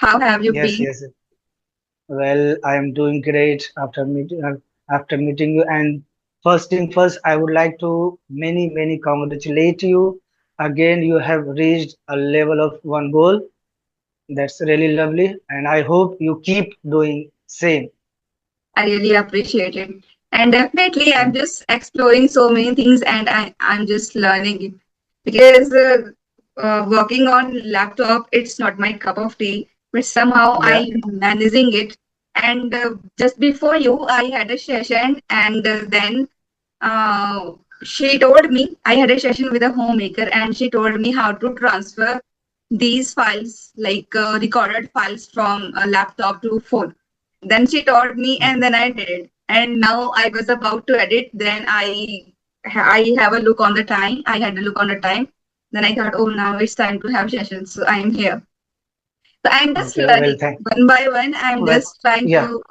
How have you Yes, been? yes. Well, I am doing great after meeting you. And first thing first, I would like to many congratulate you. Again, you have reached a level of one goal. That's really lovely, and I hope you keep doing same. I really appreciate it. And definitely, I'm Thank just exploring so many things and I'm just learning it. Because working on laptop, it's not my cup of tea, but somehow Yeah. I'm managing it. And just before you, I had a session, and then uh, she told me I had a session with a homemaker, and she told me how to transfer these files, like recorded files from a laptop to phone. Then she taught me, and then I did it. And now I was about to edit. Then I have a look on the time. I had a look on the time. Then I thought, oh, now it's time to have sessions. So I am here. So I'm just Okay. Well, learning one by one. I'm well, just trying yeah. to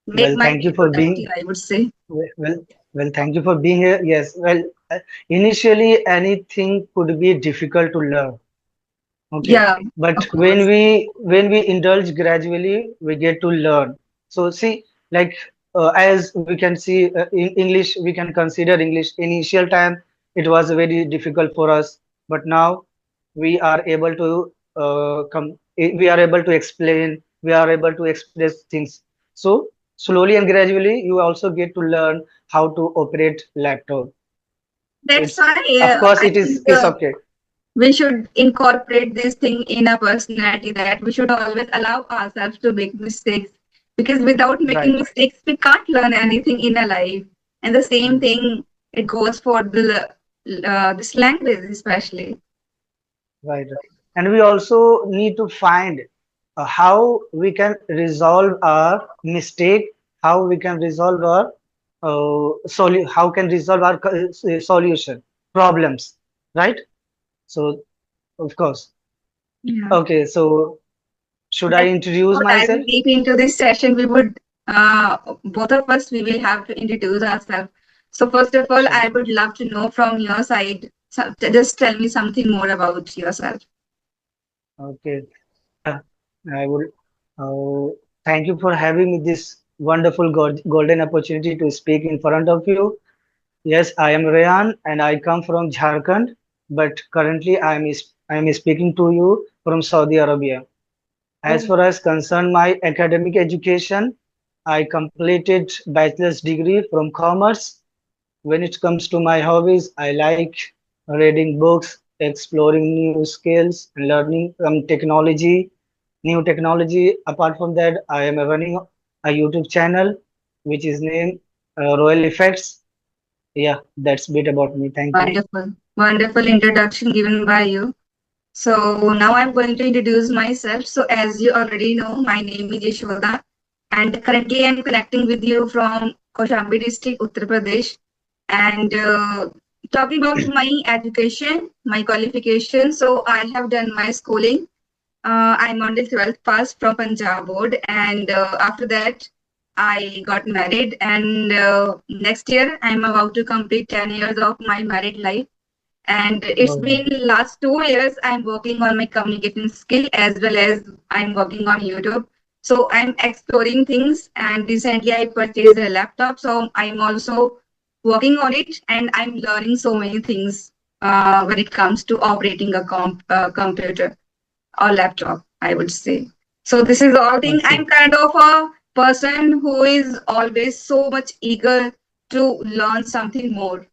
make Well, my thank day you for productive, being I would say. well. Well, thank you for being here. Yes. Well, initially anything could be difficult to learn. Okay, Yeah, but of course. when we indulge gradually, we get to learn. So see, like as we can see in English, we can consider English. Initial time, it was very difficult for us, but now we are able to we are able to explain, we are able to express things. So slowly and gradually, you also get to learn how to operate laptop. That's It's why of course I it is think it's okay. we should incorporate this thing in our personality, that we should always allow ourselves to make mistakes, because without making Right. mistakes we can't learn anything in our life. And the same thing, it goes for this language especially. Right. And we also need to find how we can resolve our mistake, how we can resolve our how can resolve our solution problems, right? So, of course. Yeah. Okay, so should I That introduce before myself? diving deep into this session, we would both of us, we will have to introduce ourselves. So first of all, Sure. I would love to know from your side, so just tell me something more about yourself. Okay. I would thank you for having me this wonderful golden opportunity to speak in front of you. Yes, I am Rayan and I come from Jharkhand, but currently I am speaking to you from Saudi Arabia. As Oh, far as concerned my academic education, I completed bachelor's degree from commerce. When it comes to my hobbies, I like reading books, exploring new skills, and learning new technology. Apart from that, I am running a YouTube channel which is named Royal Effects. Yeah, that's bit about me. Thank you. wonderful. Wonderful introduction given by you. So now I'm going to introduce myself. So as you already know, my name is Yashoda, and currently I'm connecting with you from Kaushambi district, Uttar Pradesh. And talking about my education, my qualification. So I have done my schooling. I'm on the 12th pass from Punjab board, and after that, I got married. And next year, I'm about to complete 10 years of my married life. And it's Oh, been last 2 years I'm working on my communication skill, as well as I'm working on YouTube. So I'm exploring things, and recently I purchased a laptop. So I'm also working on it, and I'm learning so many things when it comes to operating a computer or laptop, I would say. So this is all thing. okay. I'm kind of a person who is always so much eager to learn something more.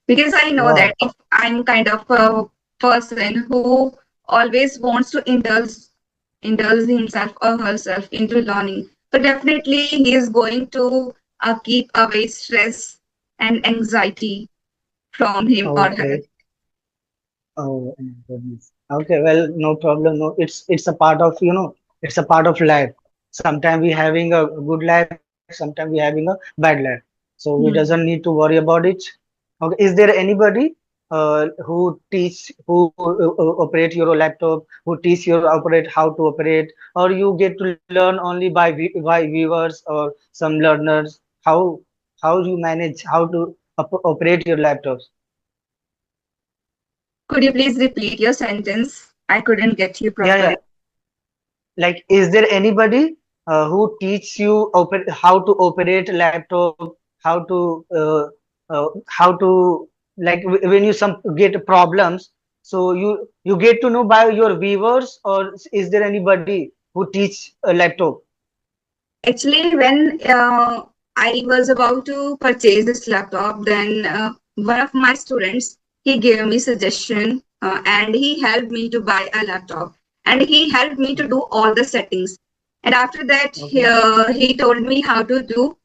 Because I know that Wow. if I'm kind of a person who always wants to indulge himself or herself into learning, so definitely he is going to keep away stress and anxiety from him or her. Okay. Oh, my goodness. Okay, well, no problem. No, it's a part of, it's a part of life. Sometimes we having a good life, sometimes we having a bad life. So we doesn't need to worry about it. Okay, is there anybody who operate your laptop, who teach you operate how to operate, or you get to learn only by viewers or some learners? How you manage how to operate your laptops? Could you please repeat your sentence? I couldn't get you Yeah, yeah. properly. like, is there anybody who teach you how to operate laptop, how to how to, like, when you some get problems, so you get to know by your viewers, or is there anybody who teach a laptop? Actually, when I was about to purchase this laptop, then one of my students, he gave me suggestion and he helped me to buy a laptop, and he helped me to do all the settings. And after that, Okay. he told me how to do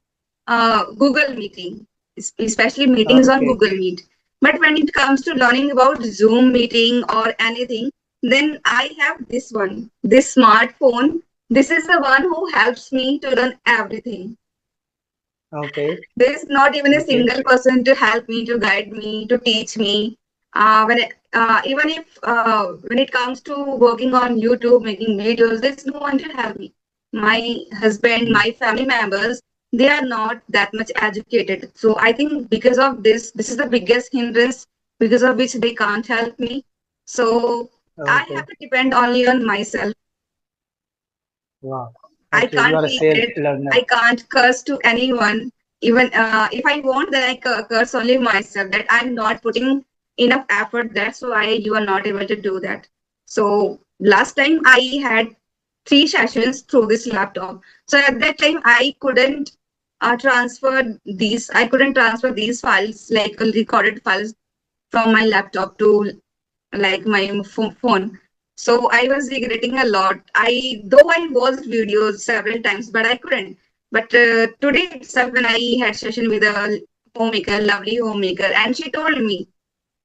Google Meeting, especially meetings on Okay. Google Meet. But when it comes to learning about Zoom meeting or anything, then I have this one, this smartphone. This is the one who helps me to learn everything. Okay. There is not even a Okay. single person to help me, to guide me, to teach me. Even if when it comes to working on YouTube, making videos, there's no one to help me. My husband, Mm. my family members, they are not that much educated. So I think because of this is the biggest hindrance because of which they can't help me. So I Okay. have to depend only on myself. Wow. I Okay, you can't are a be self it. learner. I can't curse to anyone. Even if I want, then I curse only myself that I'm not putting enough effort. That's why you are not able to do that. So last time I had 3 sessions through this laptop. So at that time I couldn't I couldn't transfer these files like recorded files from my laptop to like my phone. So I was regretting a lot. I watched videos several times, but I couldn't. But today itself, when I had session with a homemaker, lovely homemaker, and she told me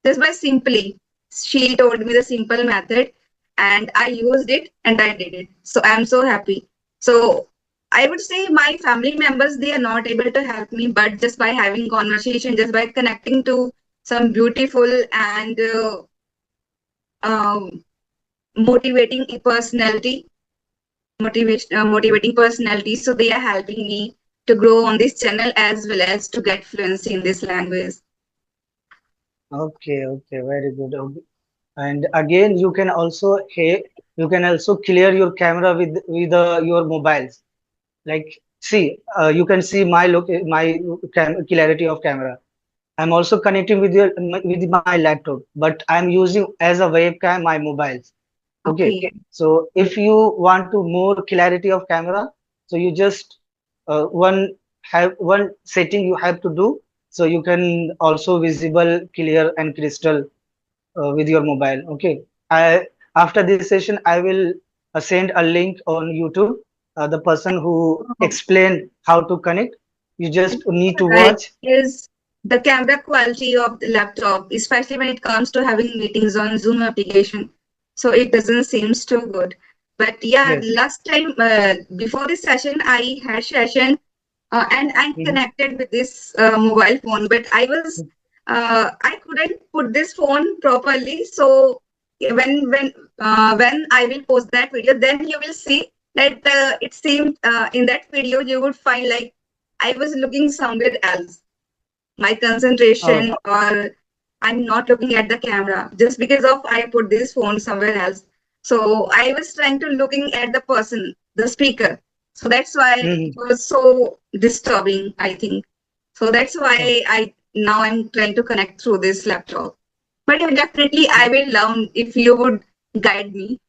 just by simply, she told me the simple method, and I used it and I did it. So I'm so happy. So I would say my family members, they are not able to help me, but just by having conversation, just by connecting to some beautiful and um, motivating personality, motivating personality. So they are helping me to grow on this channel as well as to get fluency in this language. Okay, okay, very good. Okay. And again, you can also, hey, you can also clear your camera with your mobiles. Like, see, you can see my clarity of camera. I'm also connecting with my laptop, but I'm using as a webcam my mobiles. Okay, Okay. so if you want to more clarity of camera, so you just one setting you have to do, so you can also visible, clear, and crystal with your mobile. Okay, I after this session I will send a link on YouTube. The person who Oh, explained how to connect, you just need to right. watch. Is the camera quality of the laptop, especially when it comes to having meetings on Zoom application. So it doesn't seem too good. But yeah, Yes. last time before this session, I had session and I Mhm. connected with this mobile phone, but I couldn't put this phone properly. So when I will post that video, then you will see that it seemed in that video you would find like I was looking somewhere else. My Oh, concentration or I'm not looking at the camera just because of I put this phone somewhere else. So I was trying to looking at the person, the speaker. So that's why it mhm. was so disturbing, I think. So that's Oh, why I now I'm trying to connect through this laptop. But yeah, definitely I will learn if you would guide me.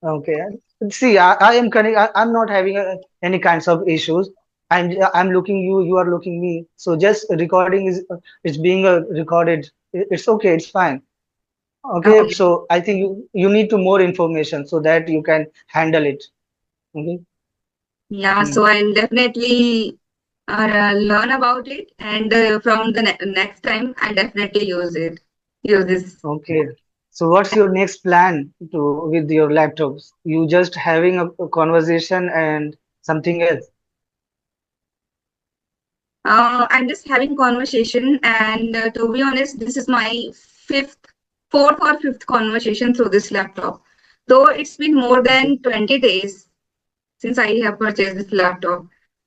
okay. See, I am connect. I'm not having any kinds of issues. I'm looking you. You are looking me. So just recording is it's being recorded. It's okay. It's fine. Okay. Okay. So I think you need to more information so that you can handle it. Okay. Yeah, Mm. so I'll definitely learn about it, and from the next time, I'll definitely use it. Use this. Okay. So what's your next plan to with your laptops? You just having a conversation and something else? I'm just having conversation, and to be honest, this is my fifth, fourth or fifth conversation through this laptop. Though it's been more Okay. than 20 days since I have purchased this laptop,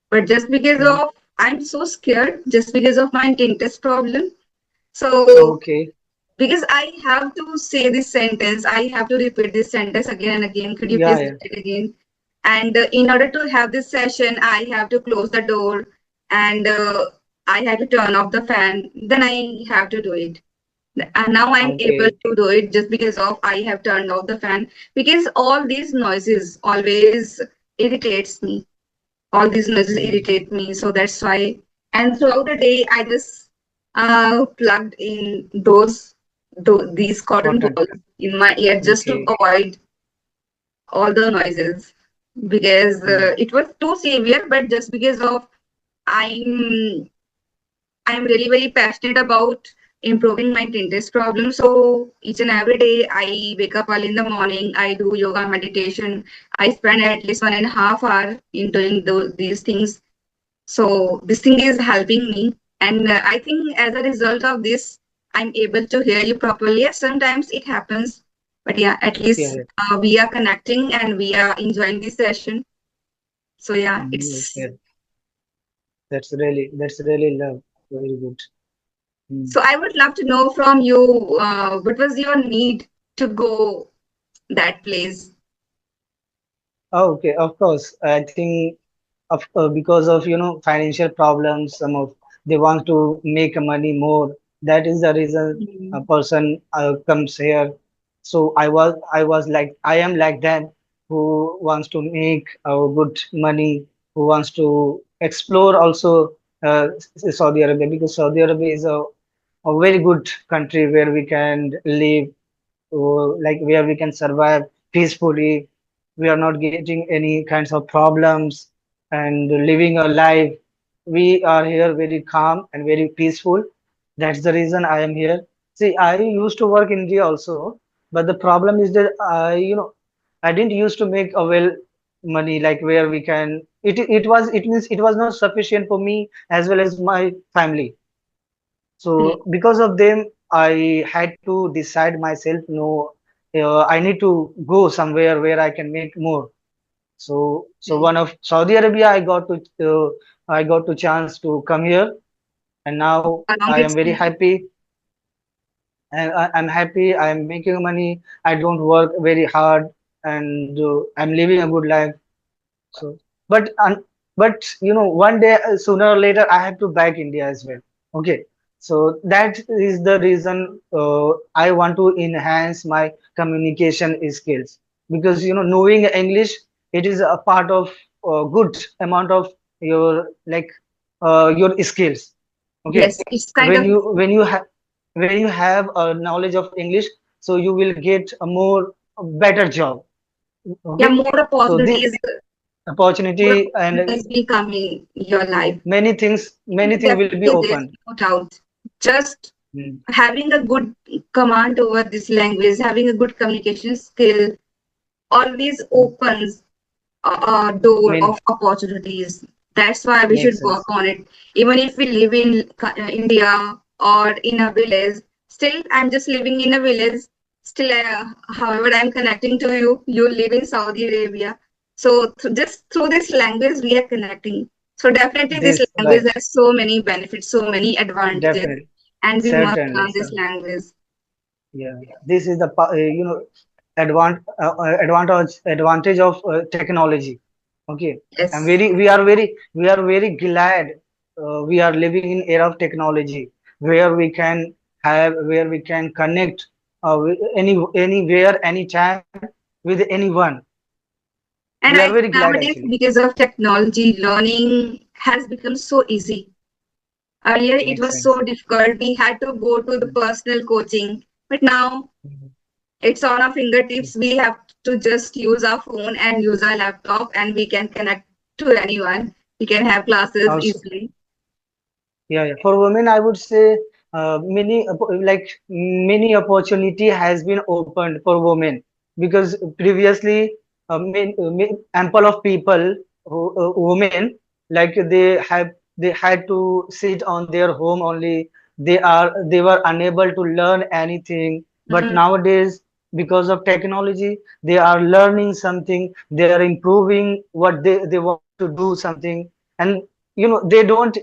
but just because Mhm. I'm so scared, just because of my dentist problem. So Okay. because I have to say this sentence, I have to repeat this sentence again and again. Could you Yeah, please yeah. repeat it again? And in order to have this session, I have to close the door and I have to turn off the fan. Then I have to do it. And now I'm able Okay. to do it just because of I have turned off the fan. Because all these noises always irritates me. All these noises Mm. irritate me. So that's why. And throughout the day, I just plugged in these cotton Cotton. balls in my ear just to Okay. avoid all the noises because Mm. it was too severe. But just because of I'm I'm really very passionate about improving my dentist problem. So each and every day I wake up early in the morning, I do yoga meditation. I spend at least 1.5 hours in doing these things. So this thing is helping me. And I think as a result of this, I'm able to hear you properly. Yes, sometimes it happens. But yeah, at Yeah, least yeah. we are connecting and we are enjoying this session. So yeah, it's Okay. That's really love. Very good. Mm. so I would love to know from you, what was your need to go that place? Oh, okay, of course. I think because of financial problems, some of they want to make money more. That is the reason a Mm. person comes here. So I was like I am like that who wants to make good money, who wants to explore also Saudi Arabia because Saudi Arabia is a very good country where we can live like where we can survive peacefully. We are not getting any kinds of problems and living a life. We are here very calm and very peaceful. That's the reason I am here. See, I used to work in India also, but the problem is that I didn't used to make a well money like where we can. It means it was not sufficient for me as well as my family. Mm. So because of them, I had to decide myself, no, I need to go somewhere where I can make more. So Mm. one of Saudi Arabia, I got to chance to come here, and now How long I am it's very been? happy. And I'm happy. I'm making money. I don't work very hard, and I'm living a good life. So, but one day sooner or later I have to back India as well. Okay, so that is the reason I want to enhance my communication skills because knowing English it is a part of a good amount of your skills. Okay, Yes, it's kind of when you have a knowledge of English, so you will get a better job. yeah, Okay, so this more opportunity and opportunities will come in your life. many things will be Definitely, there's open. no doubt. Just Mm. having a good command over this language, having a good communication skill, always Mm. opens a door Many of opportunities. That's why we should makes work sense. on it. Even if we live in India or in a village, still I'm just living in a village. Still, however, I'm connecting to you. You live in Saudi Arabia. So just through this language, we are connecting. So definitely, this This language right, has so many benefits, so many advantages, definitely, and we must certainly, learn this sir. language. Yeah, this is the advantage of technology. Okay, Yes. we are very glad we are living in era of technology where we can connect with anywhere anytime with anyone. We are And very I think glad nowadays, actually. because of technology, learning has become so easy. Earlier, it Makes was sense. so difficult. We had to go to the personal coaching. But now Mhm. it's on our fingertips. We have to just use our phone and use our laptop, and we can connect to anyone. We can have classes Also, easily. yeah. For women, I would say many opportunity has been opened for women because previously ample of people women like they had to sit on their home only. They were unable to learn anything. But Mhm. nowadays, because of technology, they are learning something. They are improving what they want to do something, and they don't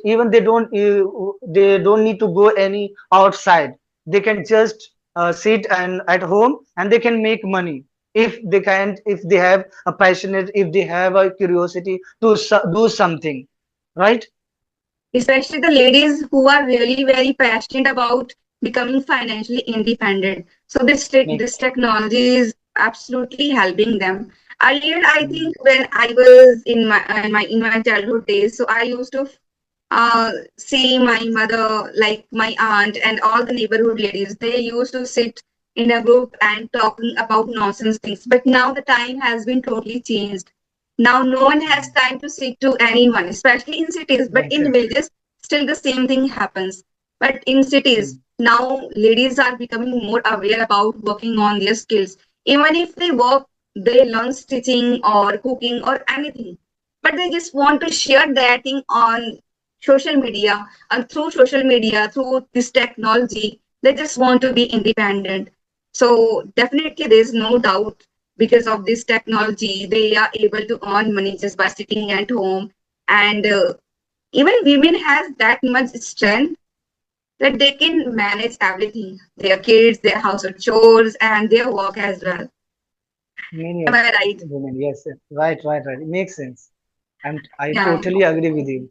need to go any outside. They can just sit and at home and they can make money if they can, if they have a passionate, if they have a curiosity to do something, right? Especially the ladies who are really very passionate about becoming financially independent. So Make. this technology is absolutely helping them. Earlier, I Mm, think when I was in my childhood days, so I used to see my mother, like my aunt, and all the neighborhood ladies. They used to sit in a group and talking about nonsense things. But now the time has been totally changed. Now no one has mm. time to sit to anyone, especially in cities. But in Exactly. villages, still the same thing happens. But in cities, Mm, now ladies are becoming more aware about working on their skills. Even if they work, they learn stitching or cooking or anything. But they just want to share that thing on social media, and through social media, through this technology, they just want to be independent. So definitely there's no doubt, because of this technology they are able to earn money just by sitting at home. And even women has that much strength that they can manage everything, their kids, their household chores, and their work as well. many Am of I right? women, yes, yes. Right, right, right. It makes sense. I Yeah. totally agree with you.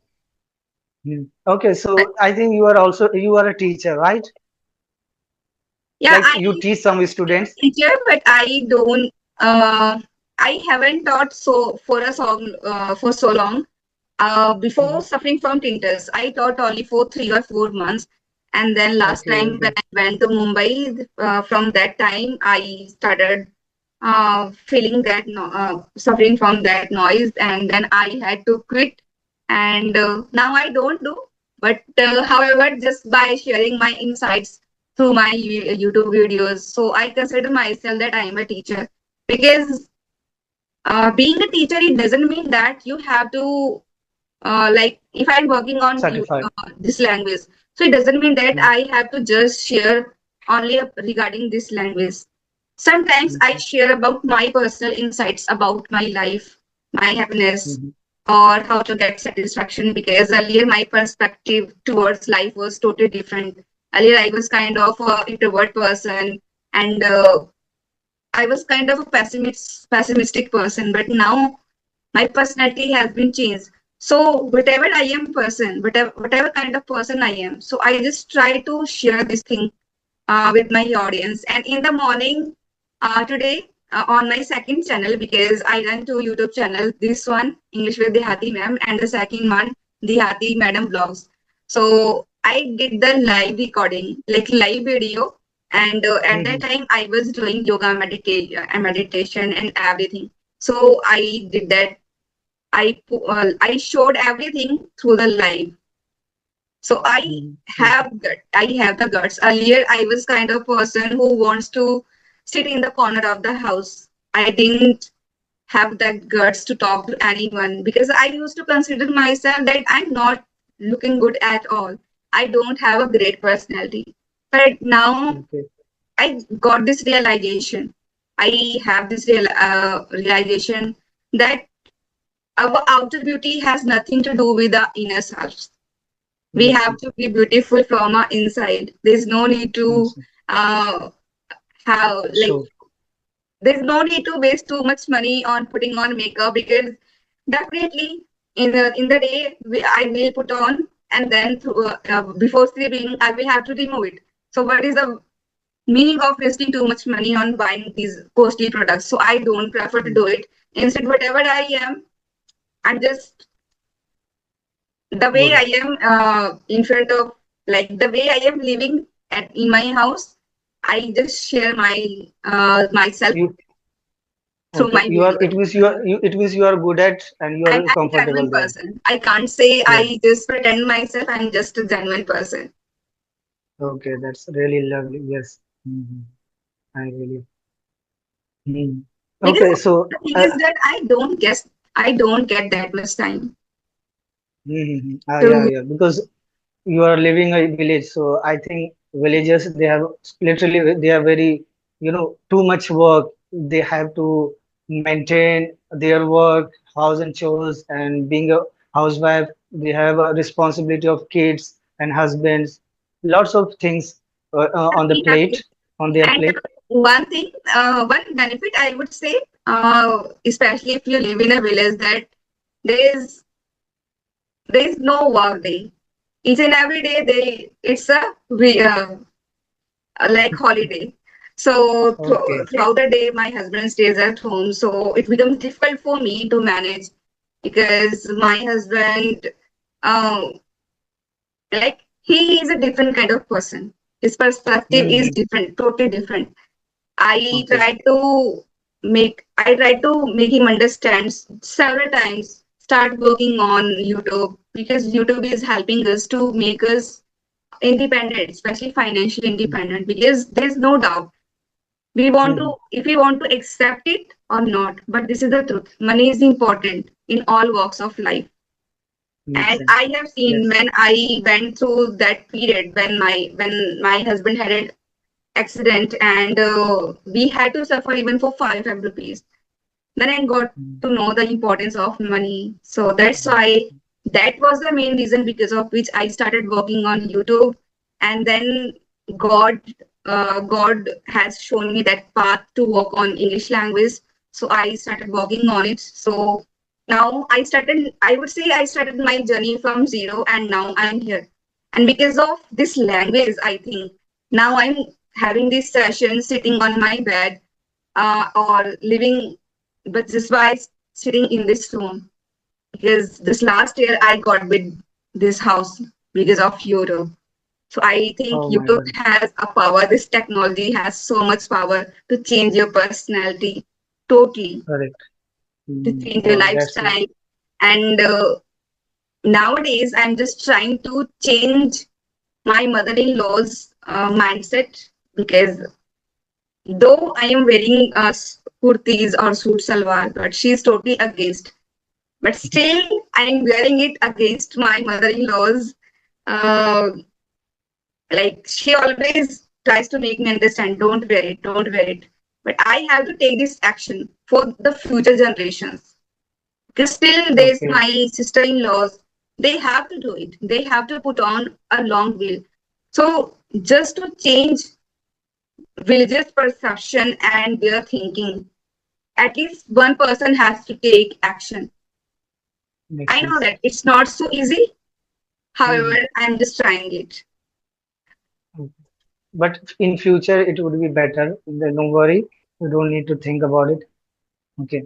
Mm. Okay, so I think you are also, you are a teacher, right? Yeah, Like I you teach some am a students. teacher, but I don't. I haven't taught for so long. Before Mhm. suffering from tinnitus, I taught only for 3 or 4 months, and then last Okay, time when okay. I went to Mumbai, from that time I started feeling that suffering from that noise, and then I had to quit. And now I don't do, but however, just by sharing my insights through my YouTube videos, so I consider myself that I am a teacher. Because being a teacher, it doesn't mean that you have to like if I'm working on Certified. this language, so it doesn't mean that Mm, I have to just share only regarding this language. Sometimes I mhm, share about my personal insights about my life, my happiness, mhm, or how to get satisfaction. Because earlier my perspective towards life was totally different. Earlier I was kind of a introvert person, and I was kind of a pessimistic person. But now my personality has been changed. So whatever kind of person I am, so I just try to share this thing with my audience. And in the morning, today on my second channel, because I run two YouTube channels, this one English with Dehati ma'am, and the second one Dehati madam vlogs. So I did the live recording, like live video, and at that mhm. time I was doing yoga, meditation, and everything. So I did that. I showed everything through the live. So Mhm. Okay. I have the guts. Earlier I was kind of person who wants to sit in the corner of the house. I didn't have that guts to talk to anyone, because I used to consider myself that I'm not looking good at all. I don't have a great personality. But now Okay. I got this realization. I have this realization that our outer beauty has nothing to do with the inner self. We Yes, have yes. to be beautiful from our inside. There's no need to Yes. uh, have like So, there's no need to waste too much money on putting on makeup, because definitely in the day I will put on, and then before sleeping I will have to remove it. So what is the meaning of wasting too much money on buying these costly products? So I don't prefer to mm, do it. Instead, whatever I am, I'm just the way good. I am in front of, like the way I am living at in my house. I just share myself You through okay? my You are. It videos. means you are. You, it means you are good at and you are I'm a comfortable genuine there. person. I can't say Yeah. I just pretend myself. I'm just a genuine person. Okay, that's really lovely. Yes. Mhm. I really. Mhm. Because Okay, so. the thing is that I don't get that much time Yeah, to. yeah. Because you are living a village, so I think villagers they have literally they are very, too much work. They have to maintain their work, house and chores, and being a housewife, they have a responsibility of kids and husbands, lots of things on the We have plate. on their And plate. one thing, one benefit I would say, especially if you live in a village, that there is there is no work day. Each and every day, it's a like holiday. So Okay. throughout the day, my husband stays at home, so it becomes difficult for me to manage because my husband, um, like he is a different kind of person. His perspective is Mhm. different, totally different. Okay. I try to make him understand several times. Start working on YouTube because YouTube is helping us to make us independent, especially financially independent. Because there's no doubt we want to, Mhm. if we want to accept it or not. But this is the truth. Money is important in all walks of life. Makes And sense. I have seen Yes. when I went through that period when my husband had an accident and we had to suffer even for 5 rupees. Then I got Mhm. to know the importance of money. So that's why that was the main reason because of which I started working on YouTube. And then God, God has shown me that path to work on English language. So I started working on it. So now I would say I started my journey from zero and now I'm here. And because of this language, I think now I'm having this session sitting on my bed or living, but just by sitting in this room. Because this last year I got with this house because of YouTube. So I think Oh my YouTube God. has a power. This technology has so much power to change your personality totally, Correct. to Mhm. change your Oh, that's it. lifestyle. And nowadays, I'm just trying to change my mother-in-law's mindset because though I am wearing kurtis or suit salwar, but she's totally against. But still, I am wearing it against my mother-in-law's. Uh, like she always tries to make me understand, don't wear it, don't wear it. But I have to take this action for the future generations. Because still, there's Okay. my sister-in-laws. They have to do it. They have to put on a long veil. So just to change villagers' perception and their thinking, at least one person has to take action. Makes I know sense. that it's not so easy. Mhm. However, I'm just trying it. Okay. But in future it would be better. Don't worry. You don't need to think about it. Okay.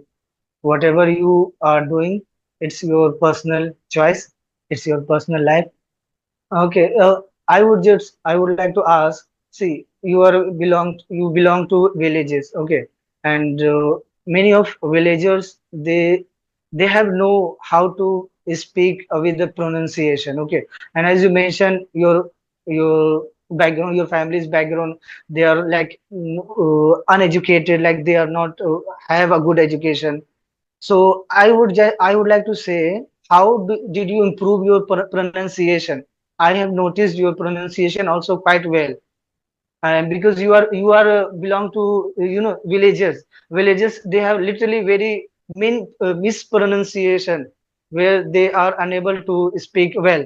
Whatever you are doing, it's your personal choice. It's your personal life. Okay, I would like to ask, see, you belong to villages, okay, and many of villagers they have know how to speak with the pronunciation, okay, and as you mentioned, your background, your family's background, they are like uneducated, like they are not have a good education, so I would like to say, did you improve your pronunciation? I have noticed your pronunciation also quite well, and because you are belong to villages. Villages they have literally very mispronunciation where they are unable to speak well.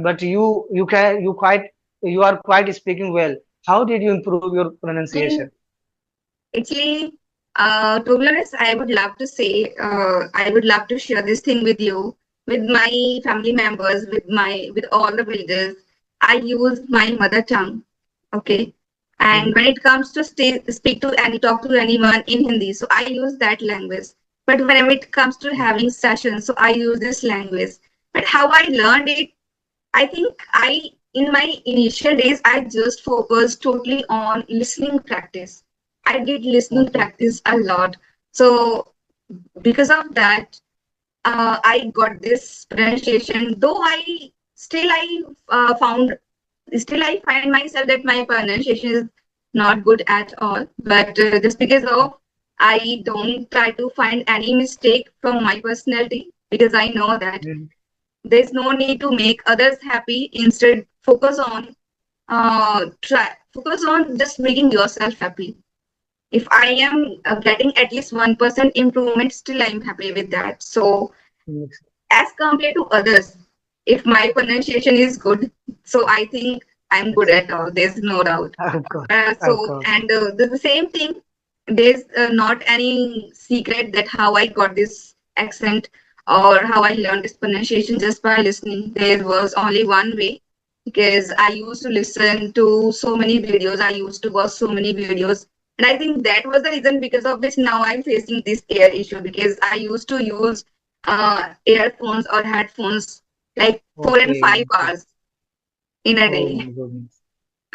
But you are quite speaking well. How did you improve your pronunciation? Mm, actually, to be honest, I would love to say, I would love to share this thing with you, with my family members, with all the villagers. I use my mother tongue, okay? And Mhm. when it comes to speak to any, talk to anyone in Hindi, so I use that language. But when it comes to having sessions, so I use this language. But how I learned it, I think in my initial days, I just focused totally on listening practice. I did listening Okay. practice a lot. So because of that, I got this pronunciation. Though still I find myself that my pronunciation is not good at all. But just because of I don't try to find any mistake from my personality because I know that Mhm. there's no need to make others happy. Instead, focus on just making yourself happy. If I am getting at least 1% improvement, still I'm happy with that. So Makes as compared to others, if my pronunciation is good, so I think I'm good at all. There's no doubt. Of course, of So, course. and the same thing, there's not any secret that how I got this accent or how I learned this pronunciation just by listening. There was only one way because I used to listen to so many videos. I used to watch so many videos. And I think that was the reason because of which now I'm facing this ear issue because I used to use earphones or headphones like 4 and 5 Okay. hours in a Oh day. my goodness.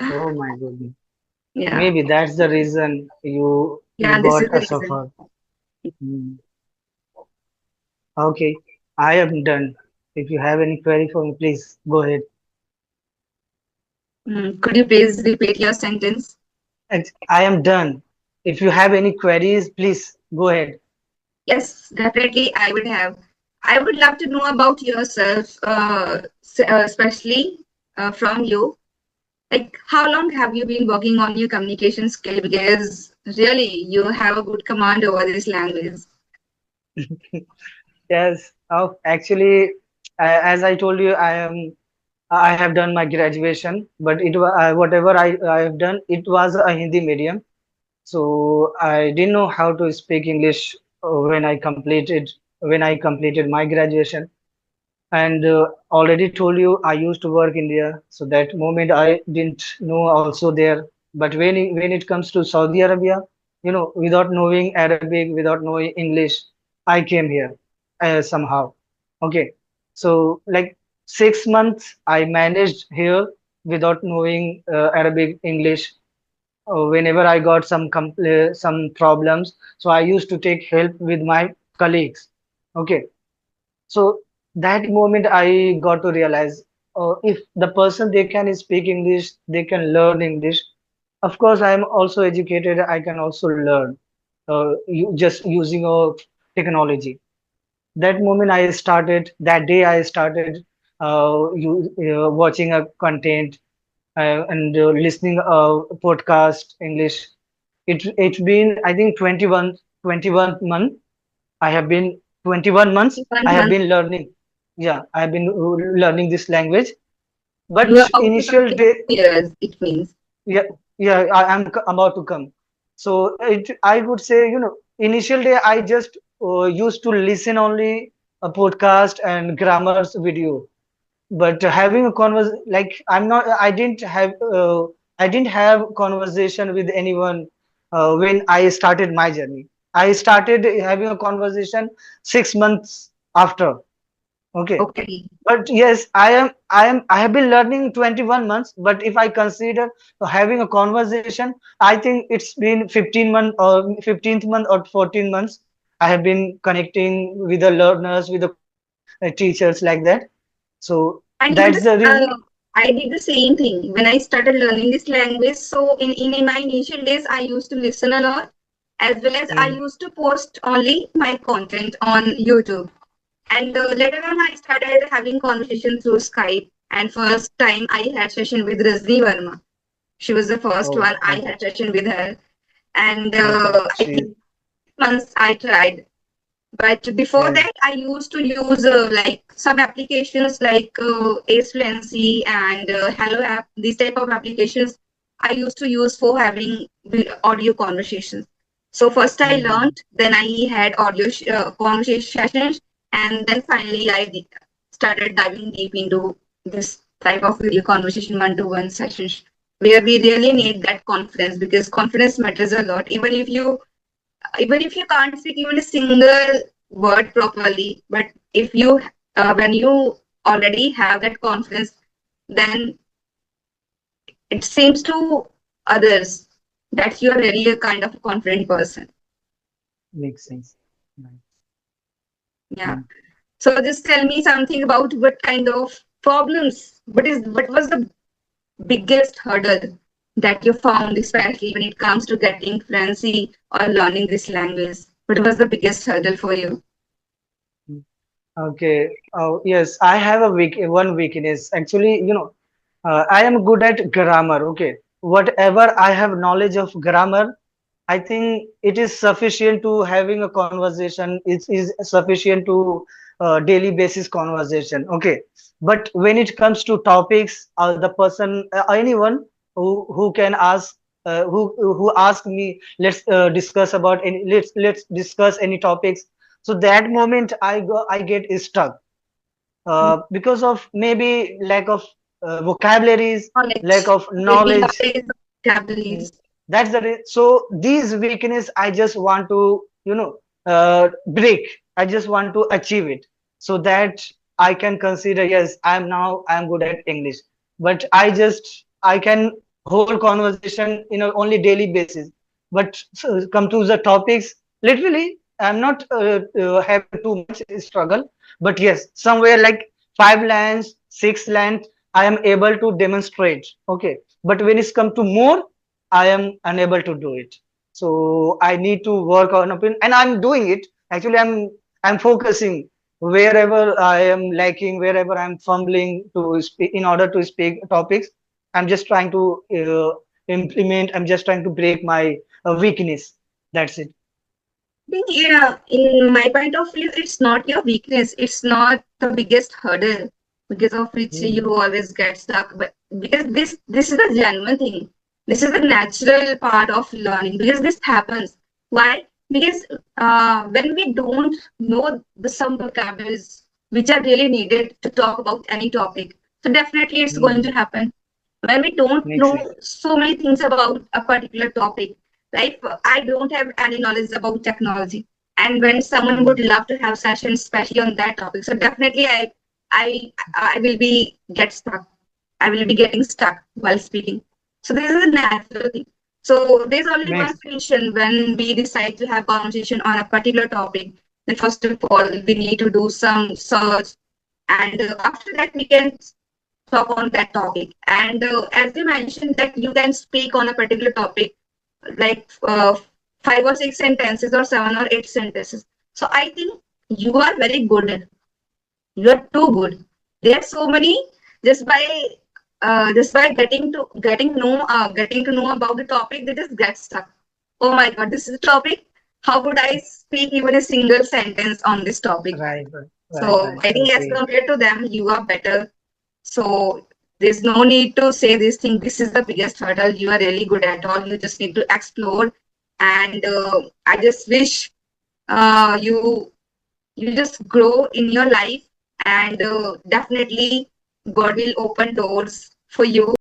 Oh my goodness. Yeah. Maybe that's the reason you Yeah, this is got the a reason. suffer. Hmm. Okay, I am done. If you have any query for me, please go ahead. Could you please repeat your sentence? I am done. If you have any queries, please go ahead. Yes, definitely I would have. I would love to know about yourself, especially from you. Like, how long have you been working on your communication skill? Because really, you have a good command over this language. Yes, actually, as I told you, I have done my graduation, but whatever I have done, it was a Hindi medium. So I didn't know how to speak English when I completed my graduation. And already told you I used to work India, so that moment I didn't know also there. But when it comes to Saudi Arabia, without knowing Arabic, without knowing English, I came here somehow. Okay, so like 6 months I managed here without knowing Arabic, English. Whenever I got some problems, so I used to take help with my colleagues. Okay, so that moment I got to realize, if the person they can speak English, they can learn English. Of course, I am also educated. I can also learn, just using a technology. That moment I started. That day I started watching a content and listening a podcast English. It's been, I think, 21 month. I have been 21 months. I One have month, been learning. Yeah, I have been learning this language. you But are about to initial complete day, 2 years, it means. yeah, yeah, I'm about to come. So I would say, initial day I just used to listen only a podcast and grammar's video. But having a convers like I didn't have conversation with anyone when I started my journey. I started having a conversation 6 months after. Okay, Okay. but yes, I have been learning 21 months. But if I consider having a conversation, I think it's been 15 month or 15th month or 14 months. I have been connecting with the learners, with the teachers like that. So And that's even the reason. I did the same thing when I started learning this language. So in my initial days, I used to listen a lot, as well as I Mm, used to post only my content on YouTube. And later on, I started having conversation through Skype. And first time I had session with Rajni Verma. She was the first oh, one I okay, had session with her. And okay. I think months I tried. But before Yes. that, I used to use like some applications like Ace Fluency and Hello App. These type of applications I used to use for having audio conversations. So first I Mm, learned, then I had audio conversation sessions, and then finally started diving deep into this type of video conversation one-to-one sessions where we really mm, need that confidence because confidence matters a lot. Even if you can't speak even a single word properly, but if you when you already have that confidence, then it seems to others that you are really a kind of a confident person. makes sense. Right. Yeah. Mm. So just tell me something about what kind of problems, what was the biggest hurdle that you found, especially when it comes to getting fluency or learning this language? What was the biggest hurdle for you? Mm. Okay. Oh, yes, I have one weakness. Actually, I am good at grammar. Okay. Whatever I have knowledge of grammar, I think it is sufficient to having a conversation. It is sufficient to daily basis conversation. Okay, but when it comes to topics, the person, anyone who can ask, who ask me, let's discuss about any, let's discuss any topics. So that moment I get stuck because of maybe lack of vocabularies, lack Knowledge, of maybe knowledge. knowledge of Mm, vocabularies. that's so these weakness I just want to break. I just want to achieve it so that I can consider, yes, I'm good at English. But I can hold conversation only daily basis. But come to the topics, literally I'm not having too much struggle. But yes, somewhere like 5 lines, 6 lines, I am able to demonstrate. Okay, but when it's come to more, I am unable to do it. So I need to work on it, and I'm doing it. Actually, I'm focusing wherever I am lacking, wherever I'm fumbling to speak in order to speak topics. I'm just trying to implement. I'm just trying to break my weakness. That's it. I think, yeah, in my point of view, it's not your weakness. It's not the biggest hurdle because of which Hmm. you always get stuck. But because this is a genuine thing. This is a natural part of learning because this happens. Why? Because when we don't know the some vocabularies which are really needed to talk about any topic, so definitely it's going to Hmm. happen. When we don't Makes know sense. so many things about a particular topic, right? I don't have any knowledge about technology, and when someone would Hmm. love to have sessions especially on that topic, so definitely I will be get stuck. I will be getting stuck while speaking. So this is a natural thing. So there's only one Makes solution when we decide to have conversation on a particular topic. Then first of all, we need to do some search, and after that we can talk on that topic. And as you mentioned that you can speak on a particular topic like 5 or 6 sentences or 7 or 8 sentences. So I think you are very good. You are too good. There are so many just by getting to know about the topic, they just get stuck. Oh my god, this is a topic. How would I speak even a single sentence on this topic? right, right, So right. I think as Okay. compared to them, you are better. So there's no need to say this thing. This is the biggest hurdle. You are really good at all. You just need to explore. And I just wish you just grow in your life, and definitely God will open doors for you.